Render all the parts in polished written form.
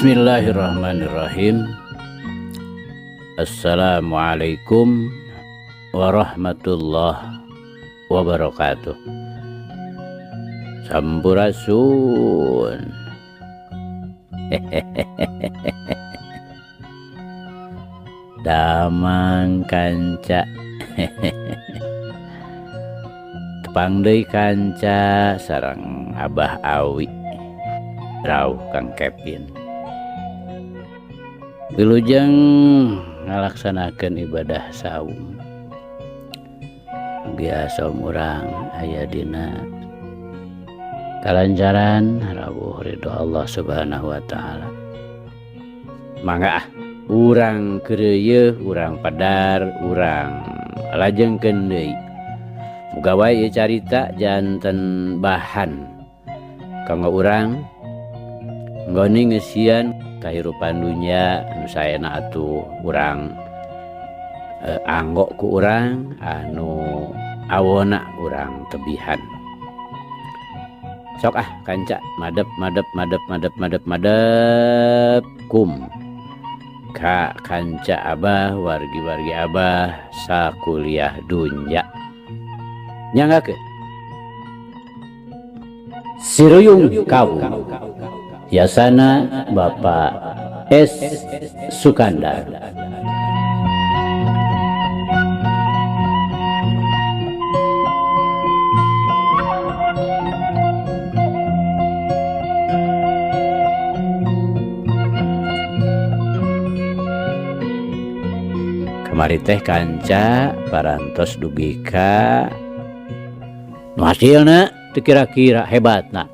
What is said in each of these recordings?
Bismillahirrahmanirrahim. Assalamualaikum warahmatullahi wabarakatuh. Sampurasun. Damang kanca. Tepang deui kanca sareng Abah Awi. Rauh Kang Kevin. Wilujeng ngalaksanakeun ibadah saum. Biasa urang aya dina kalancaran rawuh ridho Allah Subhanahu wa taala. Mangga urang keureuy, urang padar, urang lajengkeun deui. Muga wae ieu carita janten bahan kanggo urang nggoni ngeusian kahirupan dunya anu saena atuh urang anggo ku urang anu awona urang tebihan. Sok kanca madep kum ka kanca Abah wargi-wargi Abah sakuliah dunya. Nyanggakeun Siruyung Kawu Yasana Bapak S. Sukandar. Kamari teh kanca parantos dugi ka nu hasilna teu kira-kira hebatna.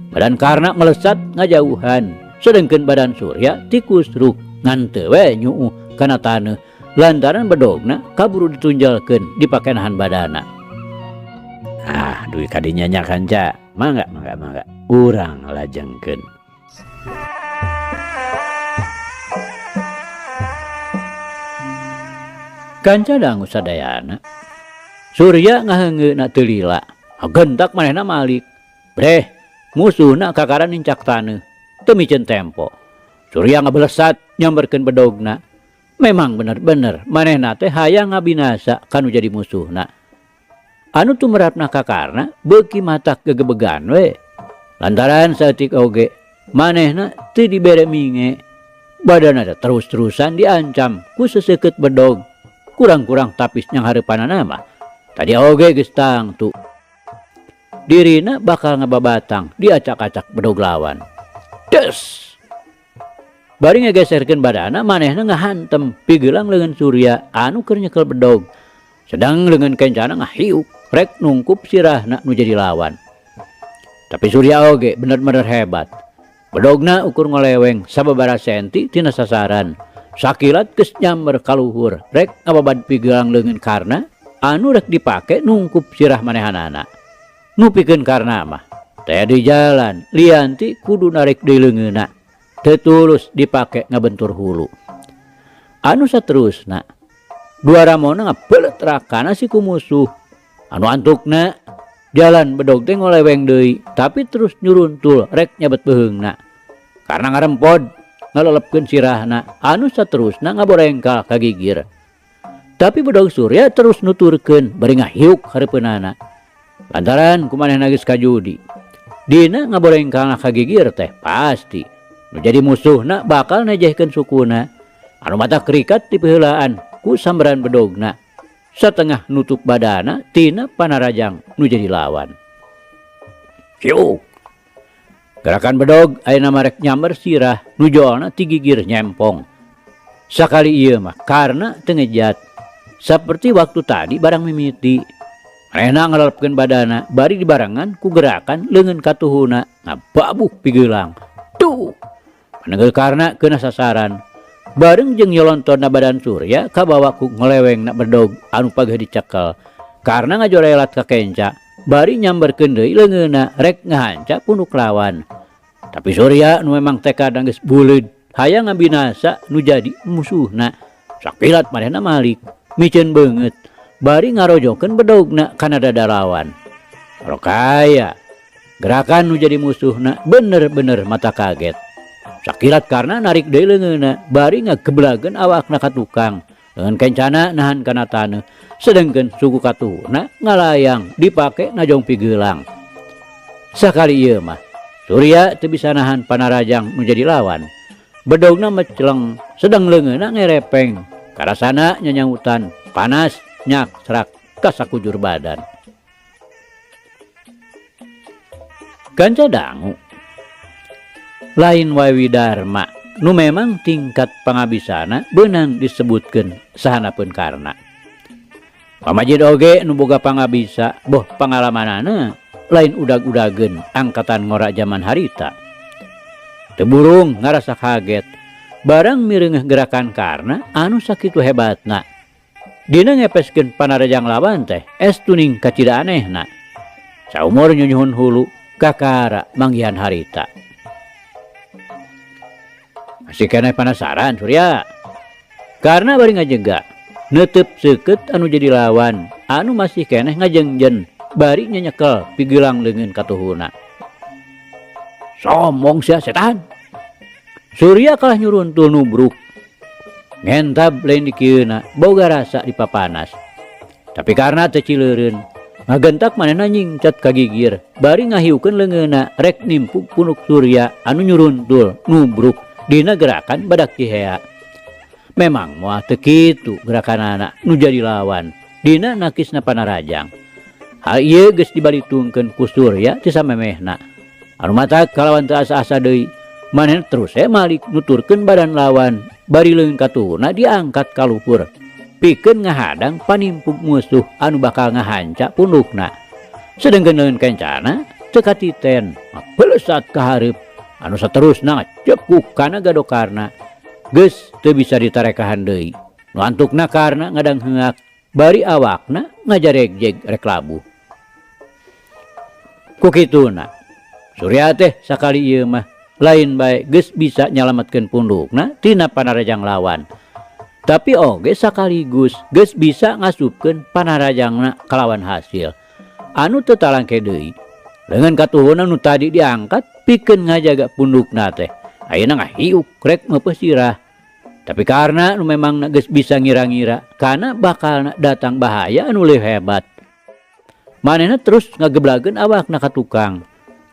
Badan karna melesat ngajauhan, sedengkeun badan Surya tikusruk ngan teu we nyuuh kana taneuh lantaran bedogna kaburu ditunjalkeun di pakenahan badana. Dugi kadinya nya kanca, mangga urang lajengkeun. Kanca dangu sadayana Surya ngaheungeuna teu lila, gentak manehna malik. Breh, musuhna kakaran nincak taneuh teu micen tempo. Surya ngablesat nyamberkeun bedogna. Memang bener-bener manehna teh hayang ngabinasa kanu jadi musuhna. Anu tumrapna kakarna beuki matak gegebegan we. Lantaran saeutik oge manehna teu dibere minge. Badanna terus-terusan diancam ku seseukeut bedog. Kurang-kurang tapis nyang hareupanana mah tadi oge geus tangtu. Dirina bakal ngababatang diacak-acak bedog lawan. Des! Bari ngegeserkeun badana manehna ngahantem pigeulang leungeun Surya anu keur nyekel bedog. Sedang leungeun kencana ngahiuk rek nungkup sirahna nu jadi lawan. Tapi Surya oge bener-bener hebat. Bedogna ukur ngoleweng sababaraha senti tina sasaran. Sakilat geus nyamber ka luhur rek ngababad pigeulang leungeun karna anu rek dipake nungkup sirah manehanana. Nu pikeun karna mah teh di jalan lianti kudu narik deui leungeunna teu tulus dipake ngabentur hulu. Anu saterusna dua ramona ngapeuleut rakana si ku musuh. Anu antukna jalan bedog teh ngoleweng deui tapi terus nyuruntul rek nyabet beheungna karena ngarempod ngalelepkeun sirahna. Anu saterusna ngaborengkal ka gigir. Tapi bedog Surya terus nuturkeun bari ngahiuk hareupeunana. Lantaran kumanehna geus kajudi. Dina ngaborengkalna ka gigir teh pasti nu jadi musuhna bakal nejehkeun sukuna. Anu mata krikat ti peheulaan ku sambaran bedogna. Satengah nutup badana tina panarajang nu jadi lawan. Hiuk. Gerakan bedog ayeuna marek nyamber sirah nu joalna ti gigir nyempong. Sakali ieu mah karna teu ngejat. Saperti waktu tadi barang mimiti. Manehna ngalelepkeun badana bari dibarengan ku gerakan leungeun katuhuna ngababuh pigeulang. Tuh. Panenggel karna keuna sasaran. Bareng jeung nyolontonna badan Surya kabawa ku ngolewengna bedog anu pageh dicekel. Karna ngajorelat ka kenca bari nyamberkeun deui leungeunna rek ngahanca punduk lawan. Tapi Surya nu memang tekadna geus buleud hayang ngabinasa nu jadi musuhna. Sakilat manehna malik micen beungeut bari ngarojokeun bedogna kana dada lawan. Rokaya gerakan nu jadi musuhna bener-bener mata kaget. Sakilat karena narik deui leungeunna, bari ngageblageun awakna ka tukang. Dengan kencana nahan kana taneuh, sedengkeun suku katuhuna ngalayang dipake najong pigelang. Sakali ieu mah Surya teu bisa nahan Panarajang nu jadi lawan. Bedogna meceleng, sedang leungeunna ngerepeng. Karasana nyanyautan, panas nyak serak ka sakujur badan. Ganca dangu lain wae Widarma nu memang tingkat pangabisana beunang disebutkeun sahanapeun karna. Pamajid oge nu boga pangabisa boh pangalamanana lain udag-udageun angkatan ngora zaman harita. Teu burung ngarasa kaget barang mireungeuh gerakan karna anu sakitu hebatna. Dina ngepeskeun Panarajang lawan teh estuning kacida anehna. Saumur nyunyuhun hulu kakara manggihan harita. Masih keneh penasaran Surya? Karena bari ngajega neuteup seukeut anu jadi lawan, anu masih keneh ngajengjen bari nyenyekel pigelang leungeun katuhuna. Sombong sia setan. Surya kalah nyuruntul nubruk. Ngentab lain dikieuna boga rasa dipapanas. Tapi karena teu cileureun, ngagentak manehna nyingcat ka gigir, bari ngahiukeun leungeunna rek nimpuk punuk Surya anu nyuruntul nubruk dina gerakan badak cihea. Memang moal teu kitu gerakanana nu jadi lawan dina nakisna Panarajang. Hal ieu geus dibalitungkeun ku Surya ti samemehna. Anu matak kalawan teu asa-asa deui, manehna terus malik nuturkeun badan lawan, bari leungeun katuhuna diangkat ka luhur, pikeun ngahadang panimpuk musuh anu bakal ngahanca pundukna. Sedengkeun leungeun kencana teu katiten, pelesat ka hareup. Anu saterusna cepuk kana gadokarna geus teu bisa ditarekahan deui. Nu antukna karna ngadang heungak, bari awakna ngajaregjeg rek labuh. Ku kituna Surya teh sakali ieu mah lain bae geus bisa nyalametkeun pundukna tina Panarajang lawan, tapi oge sakaligus geus bisa ngasupkeun Panarajangna kalawan hasil anu teu talangke deui. Leungeun katuhuna nu tadi diangkat pikeun ngajaga pundukna teh ayeuna ngahiuk rek meupeus sirah. Tapi karena nu memang geus bisa ngira-ngira kana bakal datang bahaya anu leuwih hebat, manehna terus ngageblageun awakna ka tukang.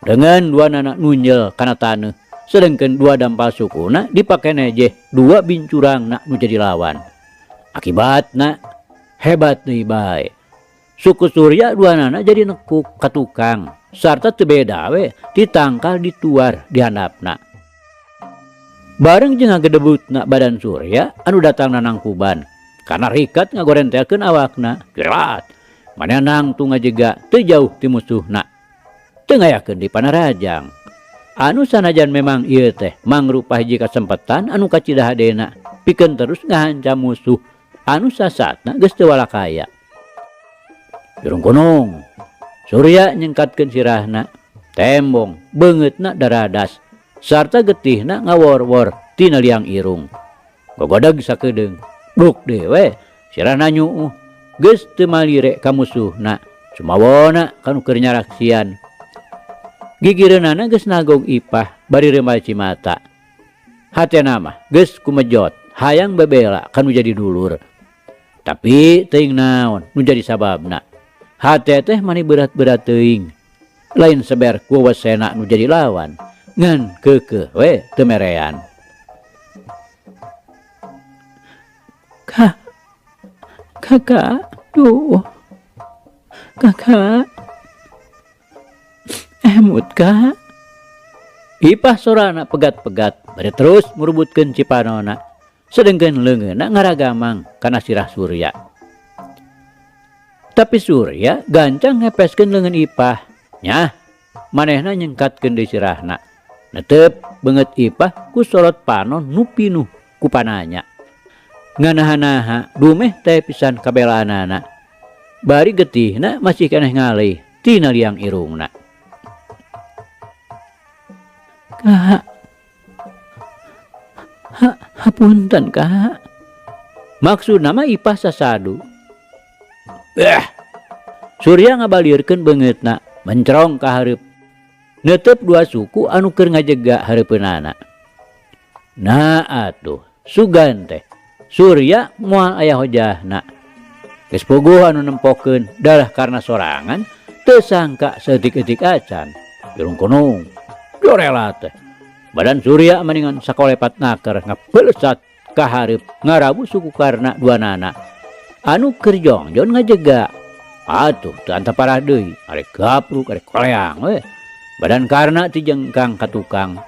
Dengan dua nana nunjel kana taneuh, sedengkeun dua dampal sukuna dipake nejeh dua bincurangna nu jadi lawan. Akibatna hebat deui bae. Suku Surya dua nana jadi nekuk ka tukang, sarta teu beda we ditangkal dituar di handapna. Bareng jeung ngagedebutna badan Surya anu datangna nangkuban, kana rikat ngagorentelkeun awakna. Gerat manehna nangtung ngajega teu jauh ti musuhna, teu ngayakeun di Panarajang. Anu sanajan memang ieu teh mangrupa hiji kasempetan anu kacidahadena pikeun terus ngahancam musuh anu sasatna geus teu walakaya. Jurung kunung Surya nyengkatkeun sirahna, tembong beungeutna daradas sarta getihna ngawor-wor tina liang irung. Gogodeg sakedeung bruk dewe sirahna nyuuh geus teu malire ka musuhna, sumawona kanu keur nyaraksian. Gigireunana geus nagong ipah bari rembal cimata. Hatena mah geus kumejot hayang bebela kanu jadi dulur. Tapi teuing naon nu jadi sababna. Hate teh mani berat-berat teuing. Lain seber ku wesena nu jadi lawan, ngan keukeuh we teu merean. Kakak, duh. Kakak. Emut Kak. Ipah sorana pegat-pegat bari terus murubutkeun cipanona, sedengkeun leungeunna ngaragamang kana sirah Surya. Tapi Surya gancang ngepeskeun leungeun Ipah. Nyah, manehna nyengkatkeun deui sirahna. Netep beungeut Ipah ku sorot panon nu pinuh ku pananya. Nganaha-naha dumeh teh pisan kabelaanana. Bari getihna masih keneh ngalih tina liang irungna. Kak, hapunten Kak. Maksudna mah Ipah sasadu. Surya ngabalirkeun beungeutna mencerong ka hareup. Neuteup dua suku anu keur ngajega hareupeunana. Nah atuh sugan teh Surya moal aya hojahna. Geus puguh anu nempokeun dalah karena sorangan teu sangka saeutik-eutik acan. Jurung kunung jorela teh. Badan Surya mendingan sakolepat naker ngapelesat ka hareup ngarabu suku karna duanana. Anu keur jongjon ngajega. Atuh teu antaparah deui, arek gapruk arek koleang we. Badan karna ti jengkang ka tukang.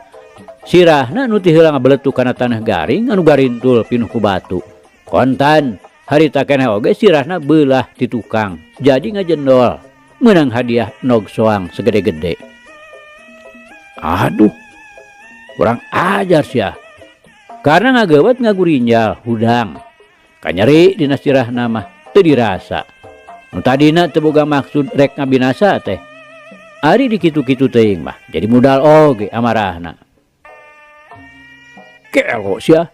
Sirahna nu ti heula ngabeletuk kana tanah garing anu garintul pinuh ku batu. Kontan harita keneh oge sirahna beulah ti tukang. Jadi ngajendol meunang hadiah nog soang segede-gede. Aduh, kurang ajar sia. Karena ngageuweut ngagurinjal hudang. Kanyeri dina sirahna mah teu dirasa. Nu tadina teu boga maksud rek ngabinasa teh. Ari dikitu-kitu teuing mah jadi modal oge amarahna. Kelo sia.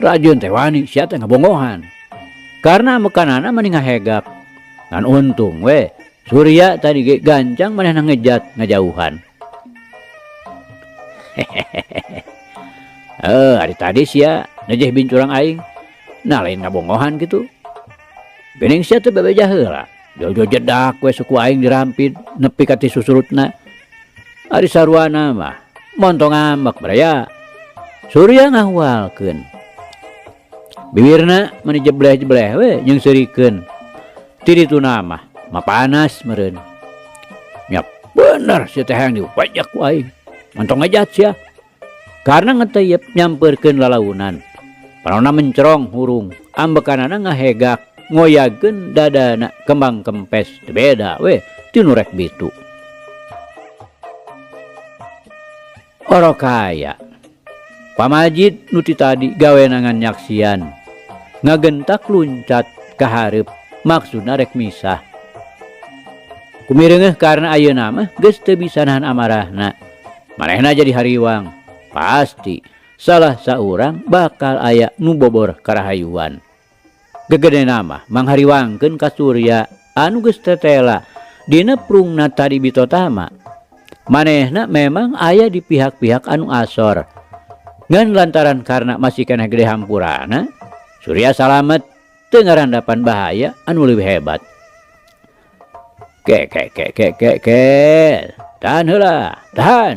Rajeun teh wani sia teh ngabongohan. Karena mekanana mani ngahegap. Ngan untung we Surya tadi ge gancang manehna ngejat ngajauhan. Ari tadi sia najeh bincurang aing. Nah lain ngabongohan gitu. Bening sia teh bebeja heula. Jojo jedak we suku aing dirampid nepi ka ti susurutna. Ari saruana mah montong ngambek braya. Surya ngahualkeun. Bibirna mani jebleh-jebleh we jeung seurikeun. Ti dituna mah mapanas meureun. Nya bener sia teh hayang diupajak ku aing. Montong ngejat sia. Karena ngeteyep nyamperkeun lalaunan. Panonna mencerong hurung, ambekanana ngahegak ngoyageun dadana kembang kempes teu beda we ti nu rek bitu. Orokaya pamajid nu ti tadi gawenangan nyaksian ngagentak luncat ka hareup maksudna rek misah. Kumireungeuh karena ayeuna mah geus teu bisa nahan amarahna. Manehna jadi hariwang, pasti salah saurang bakal aya nu bobor karahayuan. Gegedena mah manghariwangkeun ka Surya anu geus tetela dina prungna tadi bitotama. Manehna memang aya di pihak-pihak anu asor. Ngan lantaran karena masih keneh gede hampurana, Surya salamet teu ngarandapan bahaya anu leuwih hebat. Ke. Tahan heula, tahan.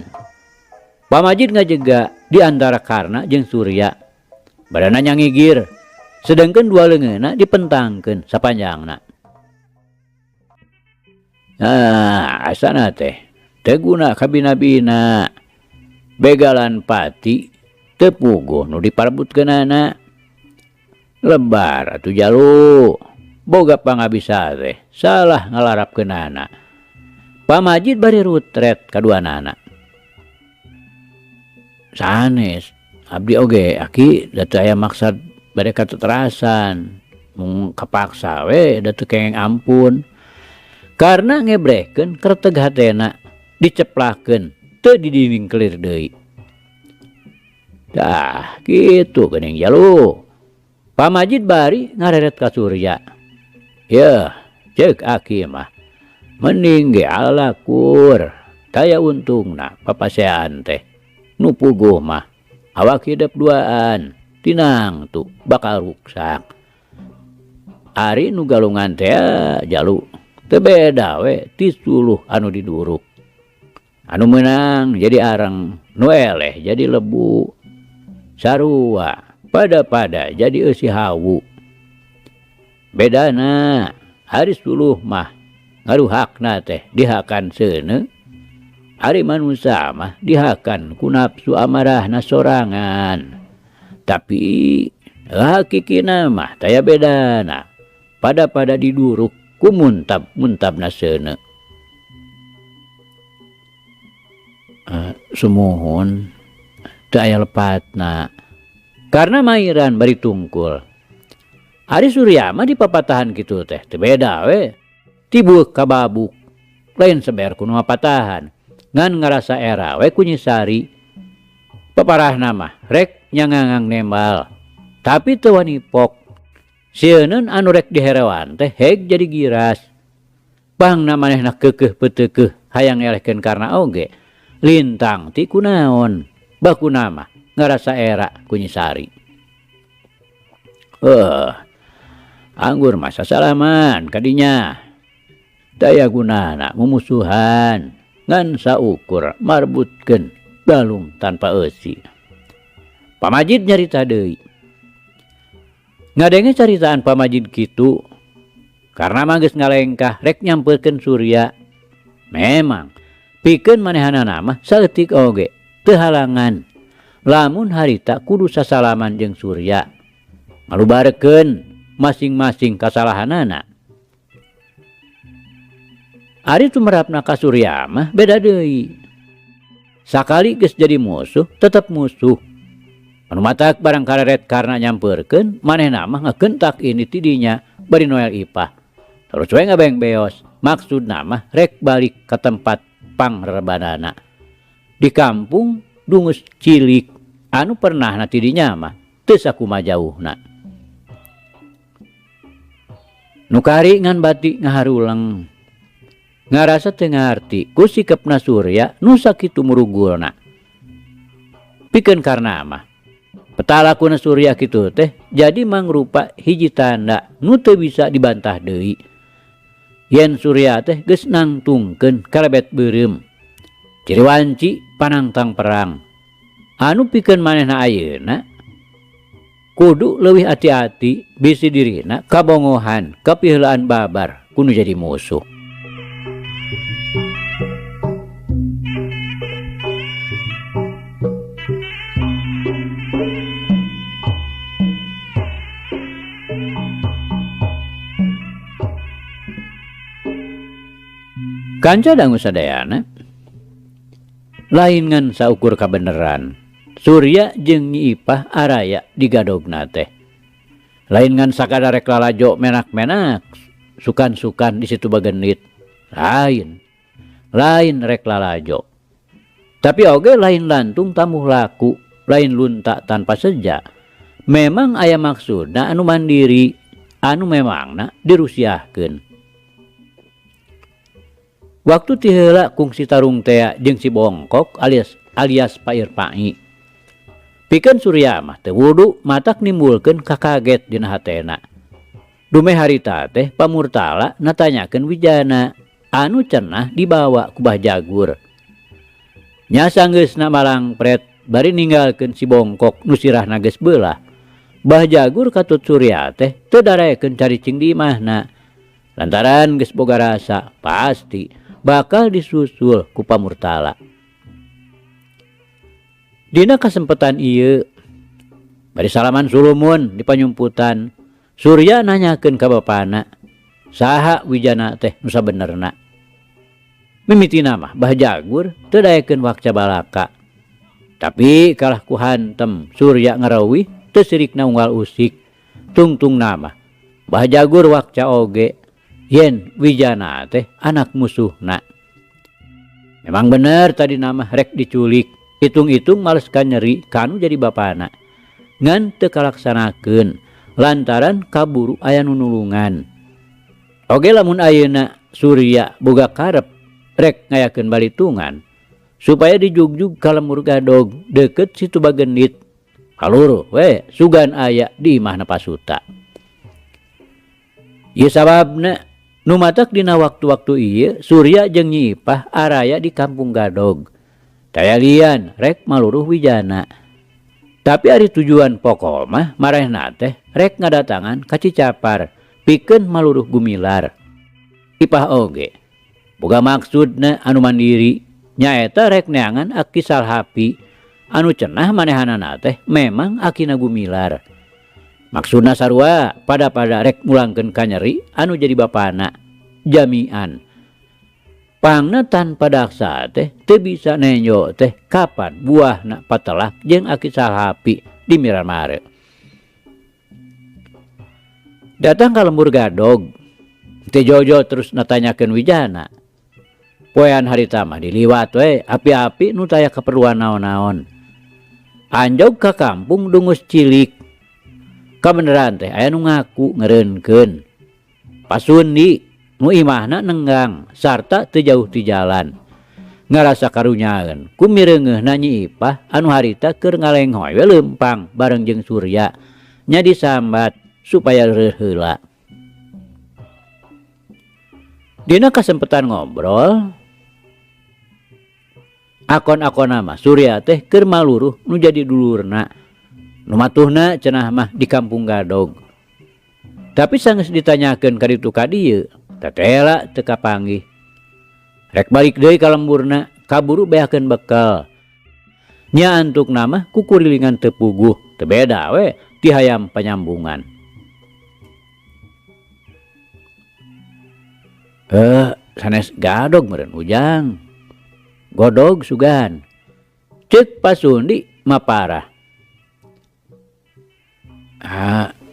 Pamajid ngajega di antara Karna jeung Surya. Badana nyangigir, sedangkan dua leungeunna dipentangkeun sapanjangna. Nah, asana teh teu guna kabina-bina. Begalan pati teu puguh nu diparebutkeunana. Lebar atuh jalu. Boga pangabisa teh salah ngalarapkeunana. Pamajid bari rutret kaduanana. Sanes abdi oge aki da teu aya maksad bade kateterasan. Mung kapaksa we da teu kengeng ampun. Karena ngebrehkeun kereteg hatena diceplakeun teu didinding kelir deui. Dah kitu geuning jalu. Pamajid bari ngareret ka Surya. Yeuh ceuk aki mah mending ge alakur taya untungna papasean teh. Nu puguh mah awak hidup duaan tinang tu bakal ruksak. Ari nu galungan teh jalu teu beda we ti suluh anu diduruk. Anu meunang jadi areng, nu eleh jadi lebu. Sarua pada jadi eusi hawu. Bedana ari suluh mah ngaruhakna teh dihakan seuneu. Ari manusia mah dihakan ku nafsu amarahna sorangan. Tapi hakikina mah taya bedana. Pada diduruk ku muntab-muntabna seuneu. Sumuhun teu aya lepatna. Karena mairan bari tungkul. Ari Surya mah dipapatahan kitu teh teu beda we. Tibuuk ka babuk. Lain seber ku nu patahan. Ngan ngarasa era we ku Nyisari. Paparahna mah rek nyangangang nembal. Tapi teu wani pok. Sieun anu rek diherewan teh heg jadi giras. Pangna manehna keukeuh peuteukeuh hayang ngelehkeun karna oge. Lintang ti kunaon? Bakuna mah ngarasa era ku Nyi Sari. Anggur masa salaman kadinya. Daya gunana mumusuhan ngan saukur marbutkeun balung tanpa eusi. Pamajid nyarita deui. Ngadenge caritaan pamajid kitu karena manggeus ngalengkah rek nyampeurkeun Surya. Memang pikeun manehanana mah saeutik oge teu halangan lamun harita kudu sasalaman jeung Surya. Ngalubarekeun masing-masing kasalahanana. Ari tumerapna ka Surya mah beda deui. Sakali geus jadi musuh tetep musuh. Anu matak barang kareret karena nyampeurkeun manehna mah ngakentak ini tidinya bari Noel Ipah. Terus we ngabeng beos. Maksudna mah rek balik ke tempat pangrebanana. Di kampung dungus cilik anu pernahna tidinya mah teu sakumaha jauhna. Nu kari ngan bati ngaharuleng. Ngarasa teu ngarti ku sikepna Surya nu sakitu murugulna. Pikeun karna mah petalakuna Surya kitu teh jadi mangrupa hiji tanda nu teu bisa dibantah deui. Yen Surya teh geus nangtungkeun kalebet beureum. Ciri wanci panangtang perang. Anu pikeun manehna ayeuna kudu leuwih hati-hati bisi dirina kabongohan kapiheulaan babar kudu jadi musuh. Kanca dangu sadayana lain ngan saukur kabeneran Surya jeung Nyi Ipah araya di gadogna teh. Lain ngan sakadar rek lalajo menak-menak sukan-sukan di situ bagenit. Lain rek lalajo. Tapi oge lain lantung tamuh laku, lain lunta tanpa seja. Memang aya maksudna anu mandiri, anu memangna dirusiahkeun. Waktu ti heula kungsi tarung tea jeung si bongkok alias Pair Pai. Pikeun Surya mah teu wudu matak nimbulkeun kakaget dina hatena. Dume harita teh pamurtala natanyakeun Wijana anu cenah dibawa ku Bah Jagur. Nya sanggeusna malang pret bari ninggalkeun si bongkok nu sirahna geus beulah. Bah Jagur katut Surya teh teu darekeun caricing di imahna. Lantaran geus boga rasa pasti bakal disusul ku pamurtala. Dina kasempetan ieu bari salaman sulumun di panyumputan, Surya nanyakeun ka bapana, saha Wijana teh nu sabenerna. Mimitina mah Bah Jagur teu daekeun wakca balaka. Tapi kalah ku hantem Surya ngareuwih teu sirikna unggal usik. Tungtungna mah Bah Jagur wakca oge yen Wijana teh anak musuhna. Memang bener tadi nama rek diculik. Hitung-hitung males nyeri kanu jadi bapana. Ngan teu kalaksanakeun lantaran kaburu aya nu nulungan. Oge lamun ayeuna Surya boga karep rek ngayakeun balitungan supaya dijugjug ka lemur gadog deukeut situ bagenit. Kaluruh we sugan aya di imahna Pasuta. Ieu sababna nu matak dina waktu-waktu ieu Surya jeung Nyi Ipah araya di kampung gadog. Daya lian rek maluruh Wijana. Tapi ari tujuan pokok mah marehna teh rek ngadatangan ka Cicapar pikeun maluruh Gumilar. Ipah oge boga maksudna anu mandiri nyaeta rek neangan aki Salhapi anu cenah manehanana teh memang akina Gumilar. Maksudna sarua pada rek mulangkeun ka nyeri anu jadi bapana jamian. Pangna tanpa daksa teh teu bisa nenyo teh kapan buahna patelak jeung aki Salhapi di Miramare. Datang ka lembur gadog teh Jojo terus natanyakeun Wijana. Poean harita mah diliwat we api-api nu taya keperluan naon-naon. Anjog ka kampung dungus cilik. Kabeneran teh aya nu ngaku ngeureunkeun. Pasundi nu imahna nenggang sarta teu jauh ti jalan. ngarasa karunyaeun ku mireungeuh Nyi Ipah anu harita keur ngalenghoy we leumpang bareng jeung Surya nya disambat supaya reuh heula. Dina kasempetan ngobrol akon-akonna mah Surya teh keur maluruh nu jadi dulurna nu matuhna cenah mah di Kampung Gadog. Tapi sanggeus ditanyakeun ka ditu ka dieu tetela teu kapanggih. Rek balik deui ka lemburna kaburu beakeun bekal. Nya antukna mah ku kurilingan teu puguh teu beda we ti hayam panyambungan. Sanes gadog meureun Ujang. Godog sugan. Ceuk Pasundi maparah.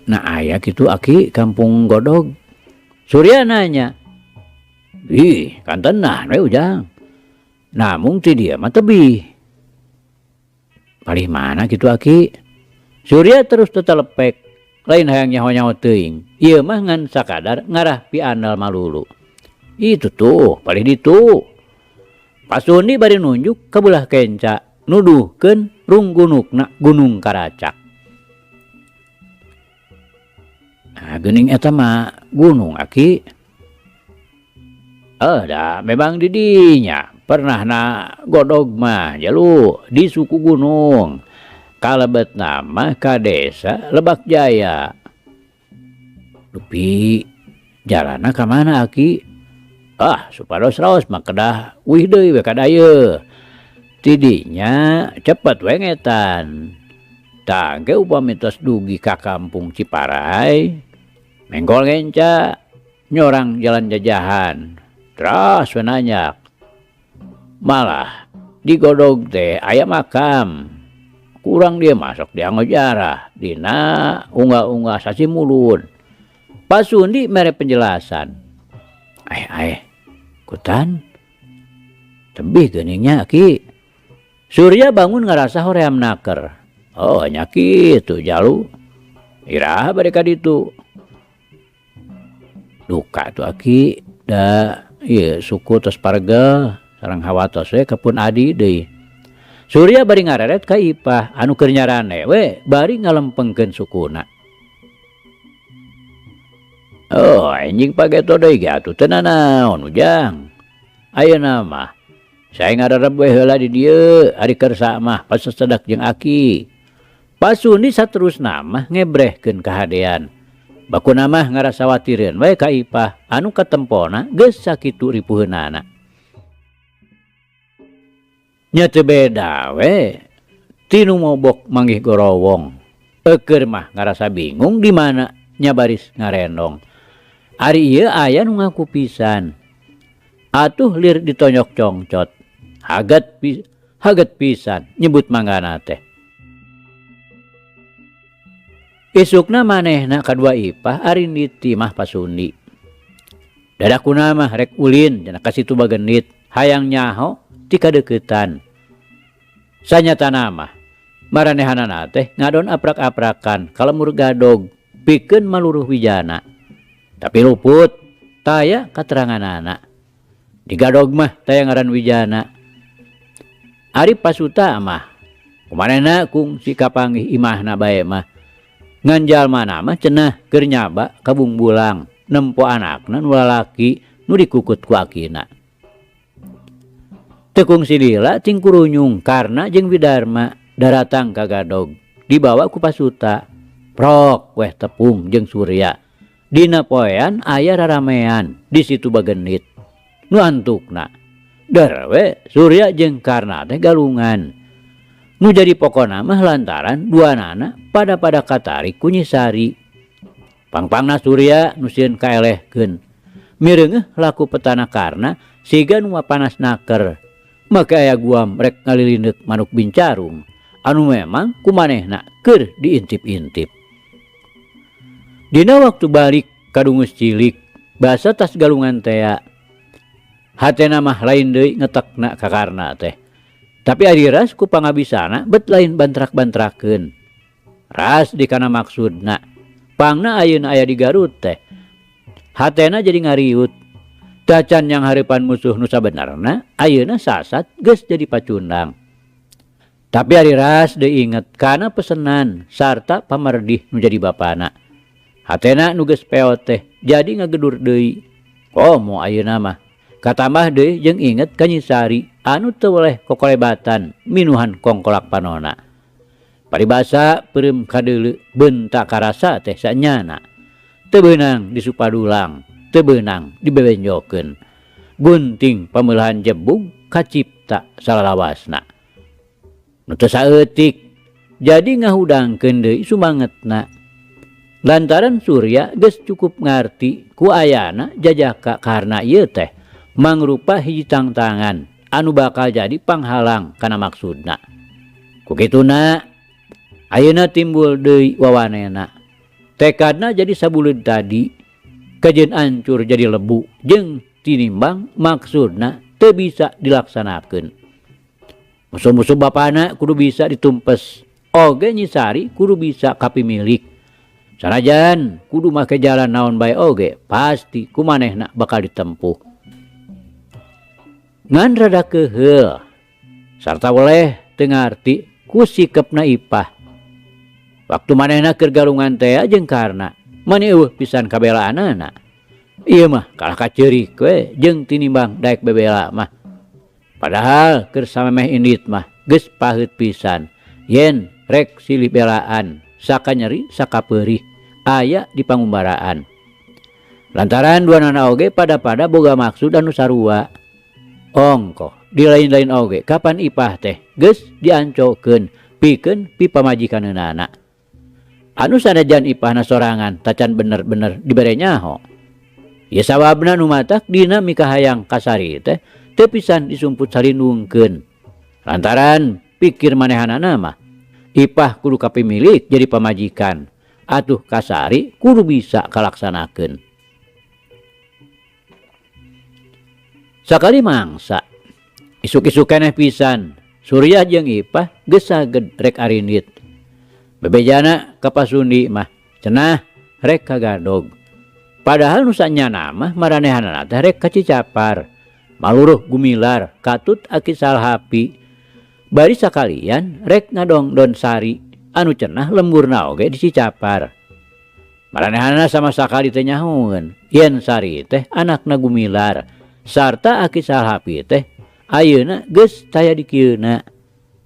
Nah aya kitu Aki Kampung Godog. Surya nanya. Ih, kan tenah we Ujang. Namung ti dia mah tebih. Palih mana kitu Aki? Surya terus tetelepek. Lain hayang nyaho-nyaho teuing. Ieu mah ngan sakadar ngarah pi andal malulu. Itu tuh, palih ditu. Pasundi bari nunjuk ka belah kenca, nuduhkeun runggunukna Gunung Karacak. Geuning eta mah gunung Aki. Da memang di dinya pernahna Godog mah jalu di suku gunung. Kalebetna mah ka desa Lebak Jaya. Dupi jalanna ka mana Aki? Supados raos mah kedah wih deui we ka dayeuh. Tidinya cepet we ngetan. Tah ge upami tos dugi ka Kampung Ciparai, menggol ngenca nyorang jalan jajahan. Terus we nanyak. Malah di Godog teh aya makam. Kurang dia masuk dianggo jarah dina unggah-unggah sasi mulun. Pasundi mere penjelasan. Kutan tebih geuningnya Ki. Surya bangun ngarasa hoream naker. Nya kitu jalu. Iraha bade ka ditu. Duka tuh Aki da ieu suku tos paregel sareng hawatos we kepun adi deui. Surya bari ngareret ka Ipah anu keur nyarane we bari ngalempengkeun sukuna. Anjing pageto deui ge atuh teu nanaon Ujang. Ayeuna mah sae ngarerep we heula di dieu ari kersa mah pasesedak jeung Aki. Pasundi saterusna mah ngebrehkeun kahadean. Bakuna mah ngarasa watireun we ka Ipah anu katempona geus sakitu ripuheunana. Nya teu beda we tinu mobok manggih gorowong. Keur mah ngarasa bingung di mana nya baris ngarendong. Ari ieu aya nu ngaku pisan. Atuh lir ditonyok congcot. Haget pisan nyebut manggana teh. Isukna manehna kadua Ipah ari niti mah Pasundi. Dadakuna mah rek ulin cenah ka situ bagenit hayang nyaho ti kadeuketan. Sanyatana mah maranehanana teh ngadon aprak-aprakan ka lemur Gadog pikeun maluruh wijana. Tapi luput taya kateranganana. Di Gadog mah taya ngaran wijana. Ari Pasuta mah kumanehna kung si kapanggih imahna bae mah ngan jalmana mah cenah keur nyaba ka Bungbulang nempo anakna nu lalaki nu dikukut ku akina. Teu kungsi lila ting kurunyung karna jeung Widarma daratang ka Gadog dibawa ku Pasuta. Prok weh tepung jeung Surya. Dina poean aya raramean di situ bagenit. Nu antukna dar we Surya jeung Karna teh galungan. Nu jadi pokona mah lantaran duanana pada katarik ku Nyi Sari. Pangpangna Surya nu sieun kaelehkeun. Mireungeuh laku petana Karna siga nu panas naker. Make aya guam rek ngalilindeuk manuk bincarung anu memang kumanehna keur diintip-intip. Dina waktu balik kadungus cilik basa tas galungan tea. Hatena mah lain deui ngetekna ka Karna teh. Tapi ari ras ku pangabisana bet lain bantrak-bantrakeun. Ras dikana maksudna. Pangna ayeuna aya di Garut teh. Hatena jadi ngariut. Tacan yang harapan musuh nu sabenerna ayeuna sasat geus jadi pacundang. Tapi ari ras deui inget kana pesenan sarta pamerdih nu jadi bapana. Hatena nu geus peot teh jadi ngagedur deui. Komo ayeuna mah katambah deui jeung inget ka Nyi Sari anu teu weleh kokolebatan minuhan kongkolak panona. Paribasa peureum kadeuleu beunta karasa teh sanyana. Teu beunang disupadulang, teu beunang dibebenjokeun. Gunting pameulaan jebug kacipta salalawasna. Nu teu saeutik jadi ngahudangkeun deui sumangetna. Lantaran Surya geus cukup ngarti ku ayana jajaka karna ieu teh mangrupa hiji tangtangan anu bakal jadi panghalang kana maksudna. Ku kituna ayeuna timbul deui wawanena. Tekadna jadi sabuleud tadi kajeun ancur jadi lebu jeung tinimbang maksudna teu bisa dilaksanakeun. Musuh-musuh bapana kudu bisa ditumpes. Oge Nyi Sari kudu bisa kapimilik. Sanajan kudu make jalan naon bae oge pasti kumanehna bakal ditempuh. Ngan rada keheul sarta weleh teu ngarti ku sikepna Ipah. Waktu manehna keur galungan teh jeung karna mani eueuh pisan kabelaanana. Ieu mah kalah kaceurik we jeung tinimbang daek bebela mah. Padahal keur samemeh indit mah geus paheut pisan yen rek silih belaan sakanyeri sakapeurih aya di pangumbaraan. Lantaran duanana oge pada-pada boga maksud anu sarua. Ongko di lain-lain oge kapan Ipah teh geus diancokeun pikeun pipamajikanana. Anu sanajan Ipahna sorangan tacan bener-bener dibere nyaho. Ieu sababna nu matak dina mikahayang kasari teh teu pisan disumput salindungkeun. Lantaran pikir manehanana mah Ipah kudu kapimilik jadi pamajikan. Atuh kasari kudu bisa kalaksanakeun. Sakali mangsa isuk-isuk keneh pisan Surya jeung Ipah geus saged rek arindit. Bebejana ka Pasundi mah cenah rek kagadog. Padahal nu sanyana mah maranehanana teh rek kacicapar. Maluruh gumilar katut aki salhapi. Bari sakalian rek ngadongdon Sari anu cenah lemburna oge dicicapar. Maranehanana sama sakali teh nyahoeun yen Sari teh anakna gumilar sarta aki salhapi teh ayeuna geus taya di kieuna.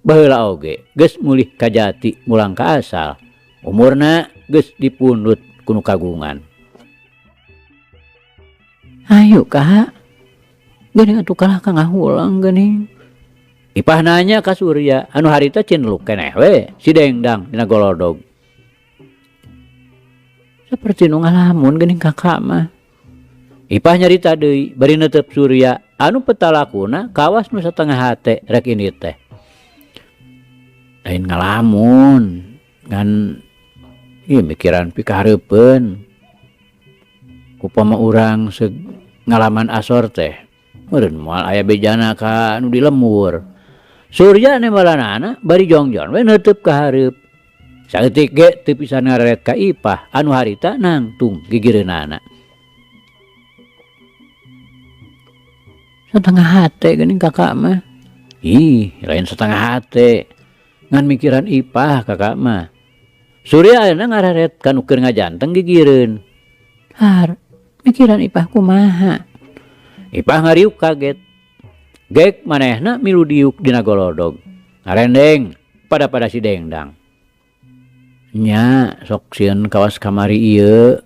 Baheula oge geus mulih ka jati mulang ka asal. Umurna geus dipundut ku nu kagungan. Ayo Kak, geuning atuh kalah ka ngahulang geuning. Ipah nanya ka Surya anu harita cinluk keneh we si Dengdang dina golodog. Saperti nu ngalamun geuning kakak mah. Ipah nyarita deui bari neuteup Surya anu petalakuna kawas nu satengah hate rek indit teh. Lain ngalamun ngan ieu mikiran pikahareupeun. Upama urang ngalaman asor teh meureun moal aya bejana ka anu di lembur. Surya nembalanana bari jongjon we neuteup ka hareup. Saeutik ge teu pisan ngaret ka Ipah anu harita nangtung gigireunana. Setengah hate geuning kakak mah. Ih, lain setengah hate. Ngan mikiran Ipah kakak mah. Surya ayeuna ngararet kanu keur ngajanteng gigireun. Har, mikiran Ipah kumaha? Ipah ngariuk kaget. Gek manehna milu diuk dina golodog. Ngarendeng pada si Dengdang. Nya sok sieun kawas kamari ieu.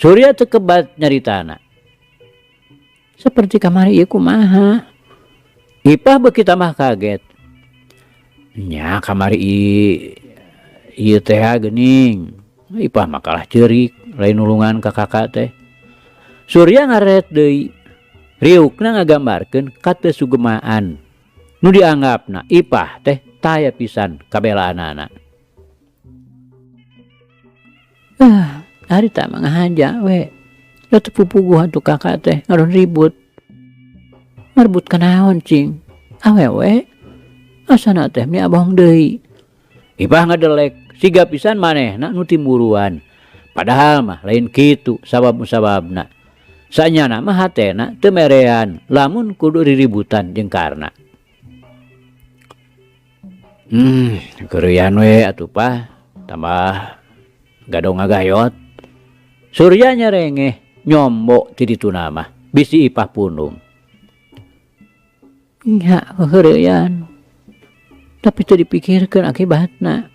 Surya teu kebat nyaritana. Seperti kamari ieu kumaha? Ipah beuki tambah kaget. Nya kamari ieu teh geuning. Ipah mah kalah ceurik lain nulungan ka kakak teh. Surya ngaret deui. Riukna ngagambarkeun kateusugemaan nu dianggapna Ipah teh taya pisan kabelaanana. Harita mah ngahaja we. Da teu pupuguh atuh kakak teh ngaron ribut. Marbut kanaon cing? Awewe asana teh meni abong deui. Ipah ngadelek siga pisan manehna nu timburuan. Padahal mah lain kitu sabab-sababna. Sanyana mah hatena teu merean lamun kudu riributan jeung karna. Keurian we atuh Pah, tambah gadong ngagayot. Surya nyarengeh nyombo ti dituna mah bisi Ipah punung. Nya keurian. Tapi teu dipikirkeun akibatna.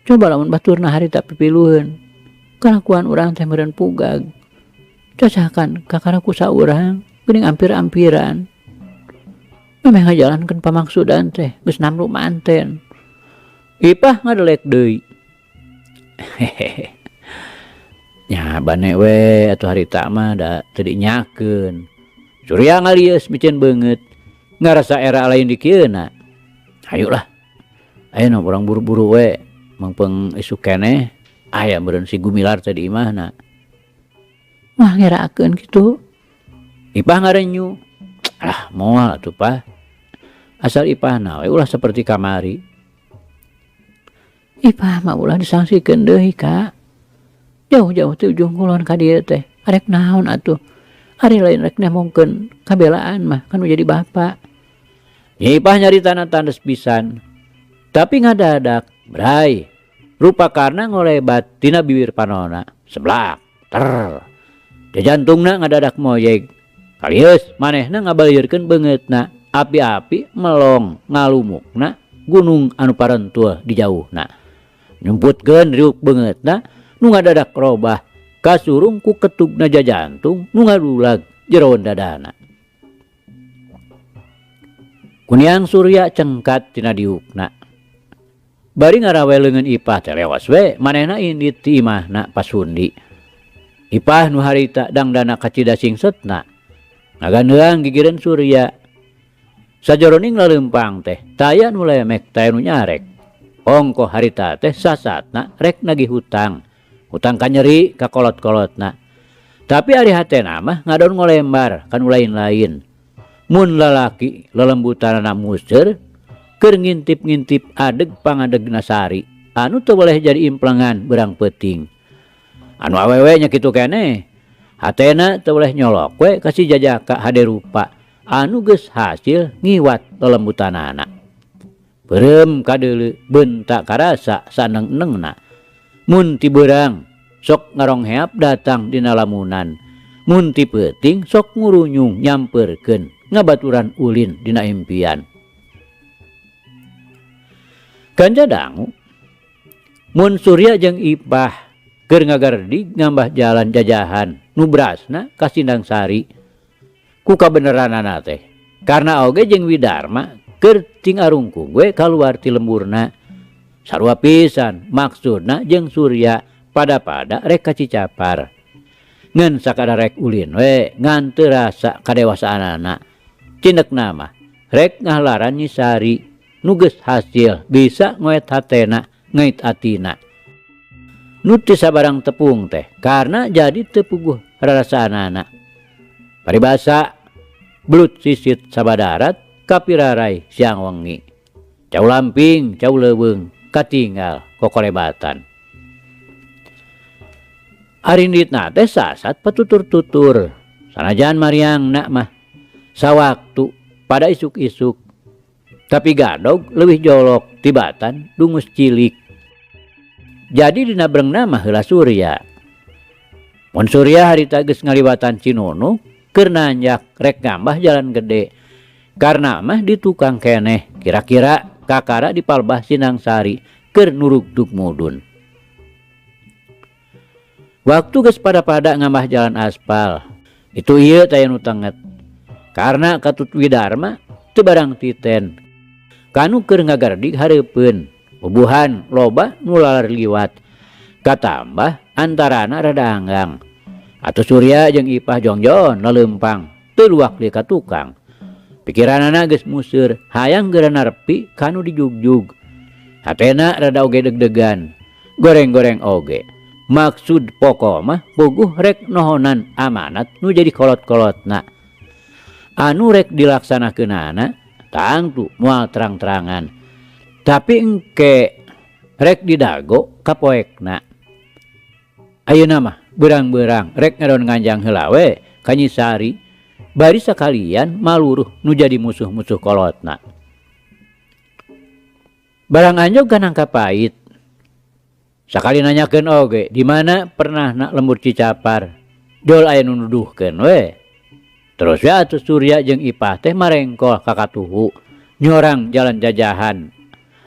Coba lamun baturna harita pipiluheun. Kalakuan urang teh meureun pugag. Cacakan kakaraku saurang geuning ampir-ampiran. Memang ngajalankeun pamaksudan teh geus namru manten. Ipah ngadelek deui. Nya bane we atuh harita mah da teu dinyakeun. Surya ngalius micen beungeut ngarasa era lain di kieuna. Hayolah. Ayeuna urang buru-buru we mangpeung isuk keneh aya meureun si Gumilar teh di imahna. Wah ngerakeun kitu. Ipah ngarenyu. Moal atuh Pah. Asal Ipahna we ulah saperti kamari. Ipah mah ulah disangsikeun deui Kak. Jauh-jauh teh ujung kulon ka dieu teh. Arek naon atuh? Ari lain rek nemongkeun kabelaan mah kan jadi bapak. Ipah nyari tanda-tanda pisan. Tapi ngadadak, bray. Rupa karena ngolebat tina bibir panona. Seblak. Di jantungna ngadadak moyeg. Kalius manehna ngabalieurkeun beungeutna. Api-api melong ngalumukna gunung anu parentul di jauhna. Nyumputkeun riuk beungeutna nu ngadadak robah kasurung ku ketugna jajantung nu ngadulag jeroan dadana. Kuniang Surya cengkat tina diukna. Bari ngarawe leungeun Ipah teh lewas we manehna indit ti imahna pasundi. Ipah nu harita dangdana kacida singsetna ngagandeung gigireun Surya. Sajroning laleumpang teh taya nu lemek taya nu nyarek. Ongko harita teh sasatna rek nagih hutang ka nyeri ka kolot-kolotna. Tapi ari hatena mah ngadon ngolembar kan lain-lain. Mun lalaki lelembutanana museur keur ngintip-ngintip adeg pangadegna sari anu teu boleh jadi implengan berang peuting. Anu awewe nya kitu keneh. Hatena teu boleh nyolok we ka si jajaka hade rupa anu geus hasil ngiwat lelembutanana. Beureum kadeuleu beuntak karasa saneng-nengna. Mun ti beurang sok ngarongheap datang dina lamunan. Mun ti peuting sok ngurunyung nyampeurkeun ngabaturan ulin dina impian. Kanja dangu. Mun Surya jeung Ipah keur ngagardig ngambah jalan jajahan nu brasna ka Sindang Sari ku kabeneranana teh karna oge jeung Widarma keur ting arungkung we kaluar ti lemburna. Sarua pisan maksudna jeung Surya pada-pada rek kacicapar ngan sakadar rek ulin we ngan teu rasa kadewasaanana. Cindekna mah rek ngahlaran Nyi Sari nu geus hasil bisa ngoet hatena ngait atina. Nu teu sabarang tepung teh karena jadi teu puguh rarasaanana. Paribasa belut sisit sabadarat kapirarai siang wengi. Cau lamping cau leuweung katinggal kokolebatan. Arinditna teh sasat patutur-tutur. Sanajan mariangna mah sawaktu pada isuk-isuk. Tapi gadog leuwih jolok tibatan dungus cilik. Jadi dina beurangna mah heula Surya. Mun Surya harita geus ngaliwatan Cinunu keur nanjak rek ngambah jalan gede. Karna mah di tukang keneh kira-kira kakara di palbah Sindang Sari keur nurugdug mudun. Waktu geus pada-pada ngambah jalan aspal. Itu ieu taya nu tenget. Karna Katut Widarma teu barang titen. Kanu keur ngagardig hareupeun. Bubuhan loba nu lalar liwat. Katambah antarana rada anggang. Atuh Surya jeung Ipah jongjon leleumpang teu luak deui ka tukang. Pikiranana geus museur hayang geura narpi kanu dijugjug. Hatena rada oge deg-degan. Goreng-goreng oge. Maksud pokok mah puguh rek nohonan amanat nu jadi kolot-kolotna. Anu rek dilaksanakeunana tangtu moal terang-terangan. Tapi engke rek didago kapoekna. Ayeuna mah beurang-beurang rek ngadon nganjang heula we Kanyisari bari sakalian maluruh nu jadi musuh-musuh kolotna. Barang anjog ganang kapait. Sakali nanyakeun oge, di mana pernah nak lembur Cicapar? Dol aya nu nuduhkeun we. Terus ya atuh Surya jeung Ipah teh marengkol ka katuhu nyorang jalan jajahan.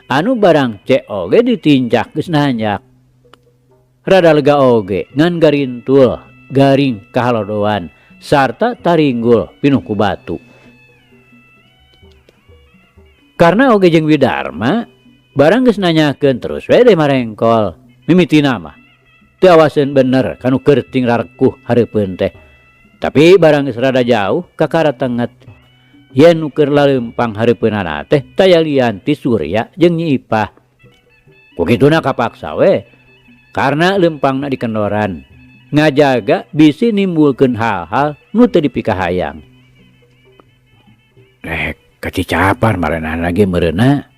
Anu barang cek oge ditincak geus nanyak. Rada lega oge ngan garintul garing kahalodoan sarta taringgul pinuh ku batu. Karena oge jeung Widarma barang geus nanyakeun terus we deh marengkol. Mimitina mah teu awaseun bener kanu kerting rarekuh hareupeun teh. Tapi barang geus rada jauh kakara tenget. Yen nu keur laleumpang hareupeunana teh tayalian ti Surya jeung Nyi Ipah. Kukituna kapaksa we. Karena leumpangna di kendoran. Ngajaga bisi nimbulkeun hal-hal nu teu dipikahayang. Ka Cicapar marenehna ge meureunna.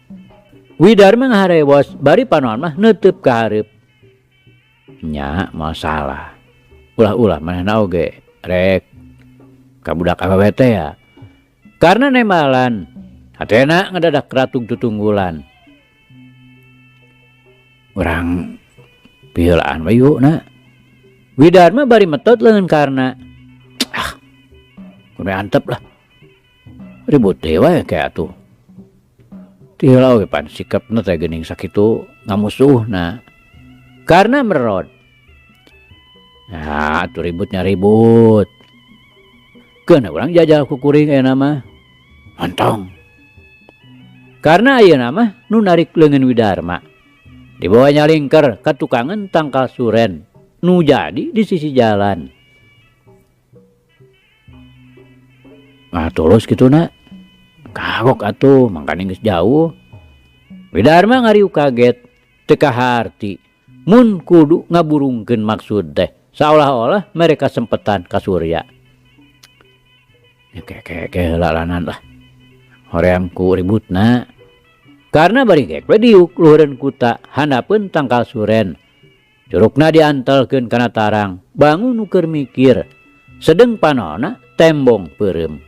Widarma ngaharewos bari panoan mah neuteub ka hareup. Nya masalah. Ulah-ulah manehna oge rek ka budak awewe teh ya. Karena nemalan hatena ngadadak ratug tutunggulan. Urang piheulaan we yukna. Widarma bari metot leungeun karna. Kudu antep lah. Ribut teh wae kae atuh. Ti heula oge pan sikepna teh geuning sakitu ngamusuhna. Karena merod. Nah, atuh ributnya ribut. Keuna urang jajal ku kuring ayeuna mah. Ontong. Karena ayeuna mah nu narik leungeun Widarma. Dibawa nyalingker ka tukangan tangkal suren nu jadi di sisi jalan. Nah tulus kituna. Kagok atuh mangkana geus jauh. Widarma ngariuk kaget teu kaharti mun kudu ngaburungkeun maksud teh seolah-olah mereka sempetan ka Surya. Kayak lalanan lah. Horeamku ributna. Karena bari gek we diuk luhureun kuta handapeun tangkal suren. Curugna diantelkeun kana tarang, bangun nu keur mikir. Sedeng panonna tembong peureum.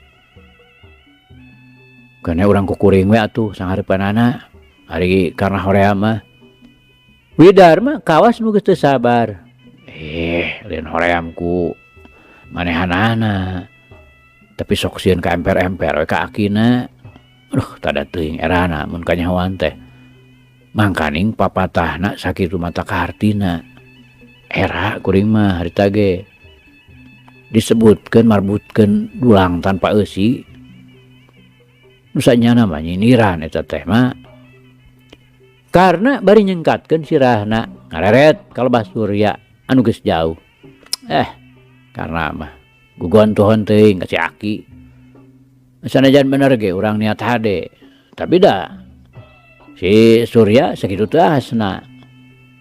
Kene urang kukuring we atuh sangareupeunana. Ari karena hoream mah. Widarma kawas nu geus teu sabar. Lain horeamku manehanana. Tapi sok sieun ka emper-emper we ka akina. Aduh tada teuing erana mun kanyahoan teh. Mangkaning papatahna sakitu mata kahartina. Era kuring mah harita ge disebutkeun marbutkeun dulang tanpa eusi. Nu sanyana mah nyindiran eta teh mah. Karena bari nyengkatkeun sirahna ngareret kalebah Surya anu geus jauh. Karena mah gugontohon teuing ka si Aki. Sanajan bener ge urang niat hade. Tapi dah si Surya sakitu teu asna.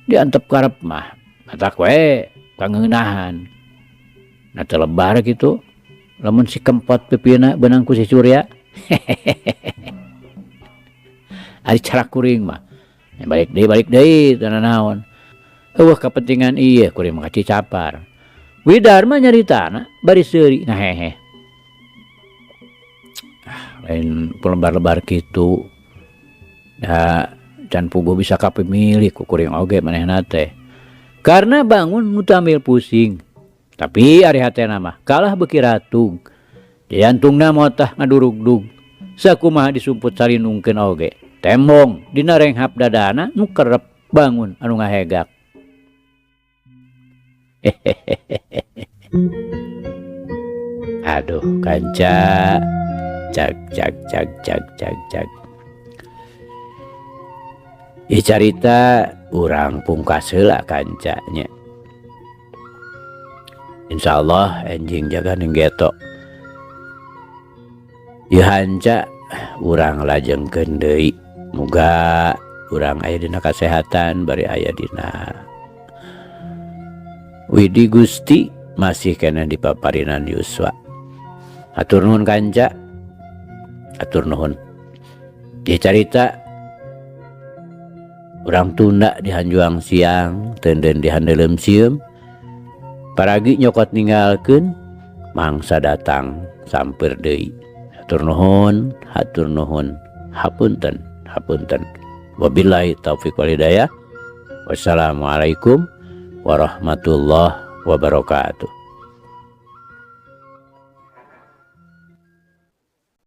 Diantep karep mah matak we kangeunahan. Na teu lebar kitu. Lamun si kempot pipina beunang ku si Surya. Ari cara kuring mah. Balik deui teu naon. Eueuh kapentingan ieu kuring mah ka Cicapar. Widarma nyaritana bari seuri ngahehe. Lain pelebar-lebar gitu. Ya can puguh bisa kapemilih ku kuring oge manehna teh. Karena bangun nu tamil pusing. Tapi ari hatena mah kalah beuki ratug. Jantungna motah ngadurugdug. Sakumaha disumput sarinungkeun oge. Tembong dina renghap dadana nu kerep bangun anu ngahegak. Aduh kanca. Cak. Ieu carita urang pungkas heula kanca nya. Insyaallah enjing jaga ning geto. Ieu hanca urang lajengkeun deui. Muga urang aya dina kasehatan bari aya dina widi Gusti masih kena dipaparinan yuswa. Hatur nuhun kanca. Atur nuhun. Ieu carita urang tunda di hanjuang siang, teudeun di handeuleum sieum. Paragi nyokot ninggalkeun mangsa datang samper deui. Hatur nuhun, hapunten. Wabillahi taufiq wal hidayah. Wassalamualaikum warahmatullahi wabarakatuh.